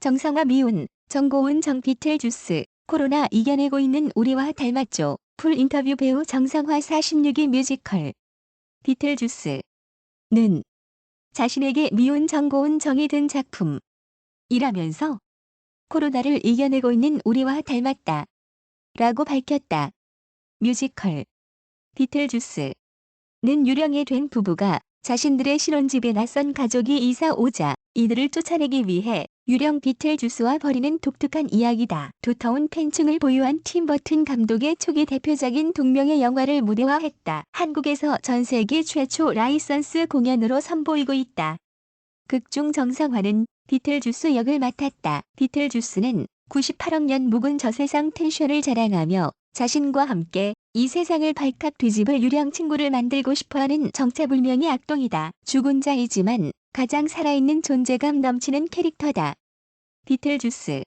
정성화 미운, 정고은 정비틀주스, 코로나 이겨내고 있는 우리와 닮았죠. 풀 인터뷰 배우 정성화 46기 뮤지컬 비틀주스는 자신에게 미운 정고은 정이 든 작품이라면서 코로나를 이겨내고 있는 우리와 닮았다 라고 밝혔다. 뮤지컬 비틀주스는 유령이 된 부부가 자신들의 신혼집에 낯선 가족이 이사 오자 이들을 쫓아내기 위해 유령 비틀주스와 벌이는 독특한 이야기다. 두터운 팬층을 보유한 팀 버튼 감독의 초기 대표작인 동명의 영화를 무대화했다. 한국에서 전 세계 최초 라이선스 공연으로 선보이고 있다. 극중 정성화는 비틀주스 역을 맡았다. 비틀주스는 98억 년 묵은 저세상 텐션을 자랑하며 자신과 함께 이 세상을 발칵 뒤집을 유령 친구를 만들고 싶어하는 정체불명의 악동이다. 죽은 자이지만 가장 살아있는 존재감 넘치는 캐릭터다. 비틀주스는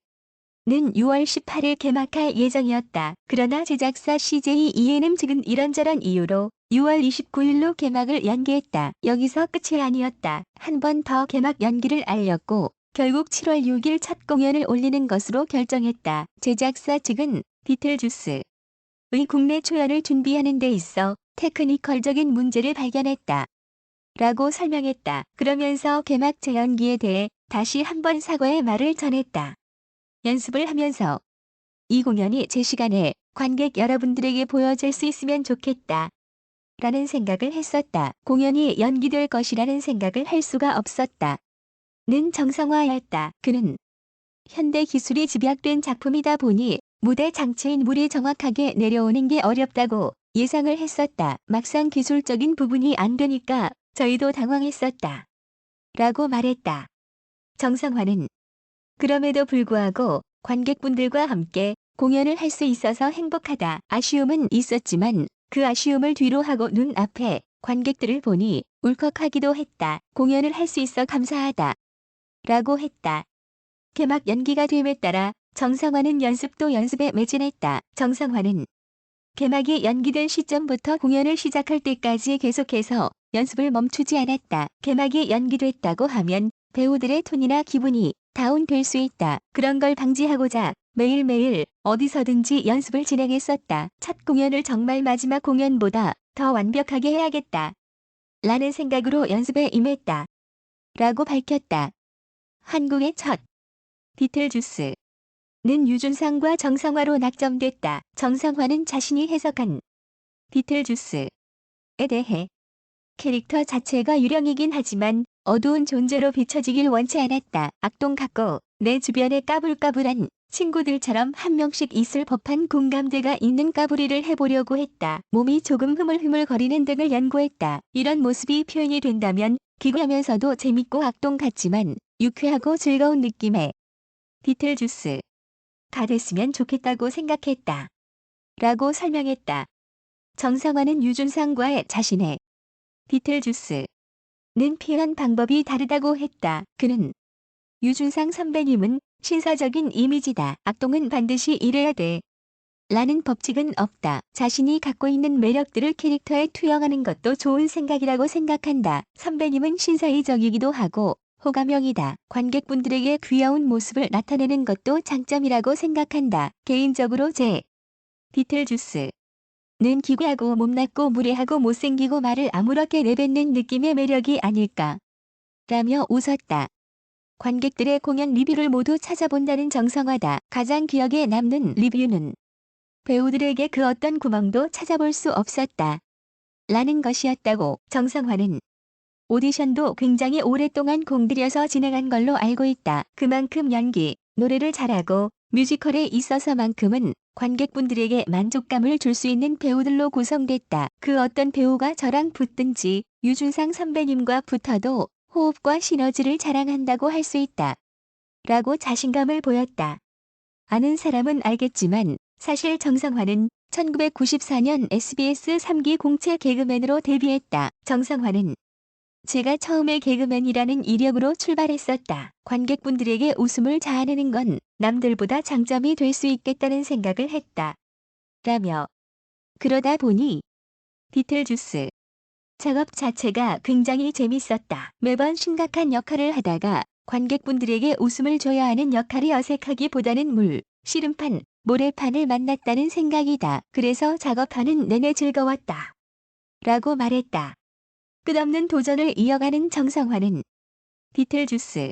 6월 18일 개막할 예정이었다. 그러나 제작사 CJ E&M 측은 이런저런 이유로 6월 29일로 개막을 연기했다. 여기서 끝이 아니었다. 한 번 더 개막 연기를 알렸고 결국 7월 6일 첫 공연을 올리는 것으로 결정했다. 제작사 측은 비틀주스의 국내 초연을 준비하는 데 있어 테크니컬적인 문제를 발견했다. 라고 설명했다. 그러면서 개막 재연기에 대해 다시 한번 사과의 말을 전했다. 연습을 하면서 이 공연이 제 시간에 관객 여러분들에게 보여질 수 있으면 좋겠다. 라는 생각을 했었다. 공연이 연기될 것이라는 생각을 할 수가 없었다. 는 정성화였다. 그는 현대 기술이 집약된 작품이다 보니 무대 장치인 물이 정확하게 내려오는 게 어렵다고 예상을 했었다. 막상 기술적인 부분이 안 되니까 저희도 당황했었다. 라고 말했다. 정성화는 그럼에도 불구하고 관객분들과 함께 공연을 할 수 있어서 행복하다. 아쉬움은 있었지만 그 아쉬움을 뒤로 하고 눈앞에 관객들을 보니 울컥하기도 했다. 공연을 할 수 있어 감사하다. 라고 했다. 개막 연기가 됨에 따라 정성화는 연습도 연습에 매진했다. 정성화는 개막이 연기된 시점부터 공연을 시작할 때까지 계속해서 연습을 멈추지 않았다. 개막이 연기됐다고 하면 배우들의 톤이나 기분이 다운될 수 있다. 그런 걸 방지하고자 매일매일 어디서든지 연습을 진행했었다. 첫 공연을 정말 마지막 공연보다 더 완벽하게 해야겠다. 라는 생각으로 연습에 임했다. 라고 밝혔다. 한국의 첫 비틀주스는 유준상과 정성화로 낙점됐다. 정성화는 자신이 해석한 비틀주스에 대해 캐릭터 자체가 유령이긴 하지만 어두운 존재로 비춰지길 원치 않았다. 악동 같고 내 주변에 까불까불한 친구들처럼 한 명씩 있을 법한 공감대가 있는 까불이를 해보려고 했다. 몸이 조금 흐물흐물거리는 등을 연구했다. 이런 모습이 표현이 된다면 기구하면서도 재밌고 악동 같지만 유쾌하고 즐거운 느낌의 비틀주스가 됐으면 좋겠다고 생각했다. 라고 설명했다. 정성화는 유준상과의 자신의 비틀주스는 표현 방법이 다르다고 했다. 그는 유준상 선배님은 신사적인 이미지다. 악동은 반드시 이래야 돼. 라는 법칙은 없다. 자신이 갖고 있는 매력들을 캐릭터에 투영하는 것도 좋은 생각이라고 생각한다. 선배님은 신사위적이기도 하고 호감형이다. 관객분들에게 귀여운 모습을 나타내는 것도 장점이라고 생각한다. 개인적으로 제 비틀주스는 기괴하고 못났고 무례하고 못생기고 말을 아무렇게 내뱉는 느낌의 매력이 아닐까. 라며 웃었다. 관객들의 공연 리뷰를 모두 찾아본다는 정성화다. 가장 기억에 남는 리뷰는 배우들에게 그 어떤 구멍도 찾아볼 수 없었다. 라는 것이었다고. 정성화는 오디션도 굉장히 오랫동안 공들여서 진행한 걸로 알고 있다. 그만큼 연기, 노래를 잘하고 뮤지컬에 있어서만큼은 관객분들에게 만족감을 줄 수 있는 배우들로 구성됐다. 그 어떤 배우가 저랑 붙든지 유준상 선배님과 붙어도 호흡과 시너지를 자랑한다고 할 수 있다. 라고 자신감을 보였다. 아는 사람은 알겠지만 사실 정성화는 1994년 SBS 3기 공채 개그맨으로 데뷔했다. 정성화는 제가 처음에 개그맨이라는 이력으로 출발했었다. 관객분들에게 웃음을 자아내는 건 남들보다 장점이 될 수 있겠다는 생각을 했다. 라며 그러다 보니 비틀주스 작업 자체가 굉장히 재밌었다. 매번 심각한 역할을 하다가 관객분들에게 웃음을 줘야 하는 역할이 어색하기보다는 씨름판, 모래판을 만났다는 생각이다. 그래서 작업하는 내내 즐거웠다. 라고 말했다. 끝없는 도전을 이어가는 정성화는 비틀주스로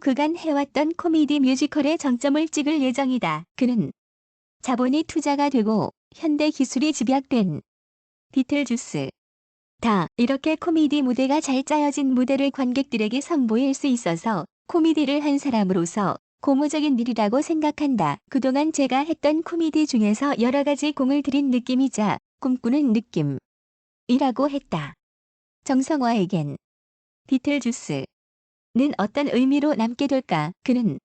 그간 해왔던 코미디 뮤지컬의 정점을 찍을 예정이다. 그는 자본이 투자가 되고 현대 기술이 집약된 비틀주스 다 이렇게 코미디 무대가 잘 짜여진 무대를 관객들에게 선보일 수 있어서 코미디를 한 사람으로서 고무적인 일이라고 생각한다. 그동안 제가 했던 코미디 중에서 여러 가지 공을 들인 느낌이자 꿈꾸는 느낌이라고 했다. 정성화에겐 비틀주스는 어떤 의미로 남게 될까? 그는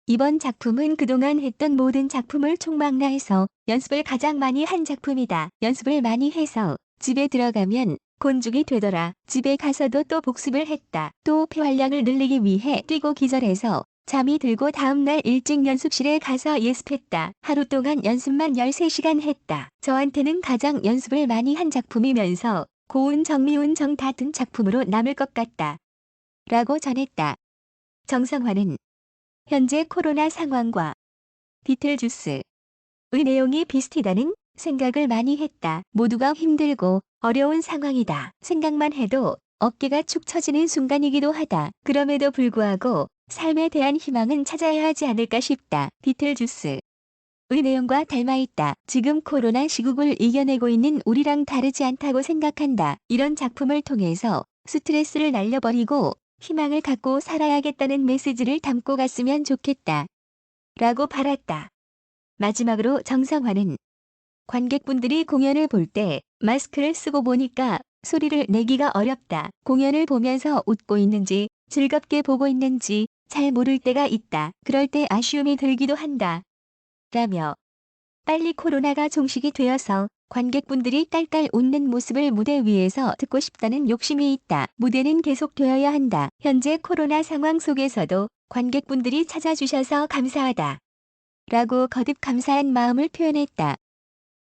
이번 작품은 그동안 했던 모든 작품을 총망라해서 연습을 가장 많이 한 작품이다. 연습을 많이 해서 집에 들어가면 곤죽이 되더라. 집에 가서도 또 복습을 했다. 또 폐활량을 늘리기 위해 뛰고 기절해서 잠이 들고 다음날 일찍 연습실에 가서 예습했다. 하루 동안 연습만 13시간 했다. 저한테는 가장 연습을 많이 한 작품이면서 고운 정미운 정 다 든 작품으로 남을 것 같다. 라고 전했다. 정성화는 현재 코로나 상황과 비틀주스의 내용이 비슷하다는 생각을 많이 했다. 모두가 힘들고 어려운 상황이다. 생각만 해도 어깨가 축 처지는 순간이기도 하다. 그럼에도 불구하고 삶에 대한 희망은 찾아야 하지 않을까 싶다. 비틀주스의 내용과 닮아있다. 지금 코로나 시국을 이겨내고 있는 우리랑 다르지 않다고 생각한다. 이런 작품을 통해서 스트레스를 날려버리고 희망을 갖고 살아야겠다는 메시지를 담고 갔으면 좋겠다. 라고 바랐다. 마지막으로 정성화는 관객분들이 공연을 볼 때 마스크를 쓰고 보니까 소리를 내기가 어렵다. 공연을 보면서 웃고 있는지 즐겁게 보고 있는지 잘 모를 때가 있다. 그럴 때 아쉬움이 들기도 한다. 라며 빨리 코로나가 종식이 되어서 관객분들이 깔깔 웃는 모습을 무대 위에서 듣고 싶다는 욕심이 있다. 무대는 계속되어야 한다. 현재 코로나 상황 속에서도 관객분들이 찾아주셔서 감사하다. 라고 거듭 감사한 마음을 표현했다.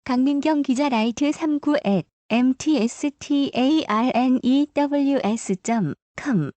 강민경 기자 라이트 39@mtstarnews.com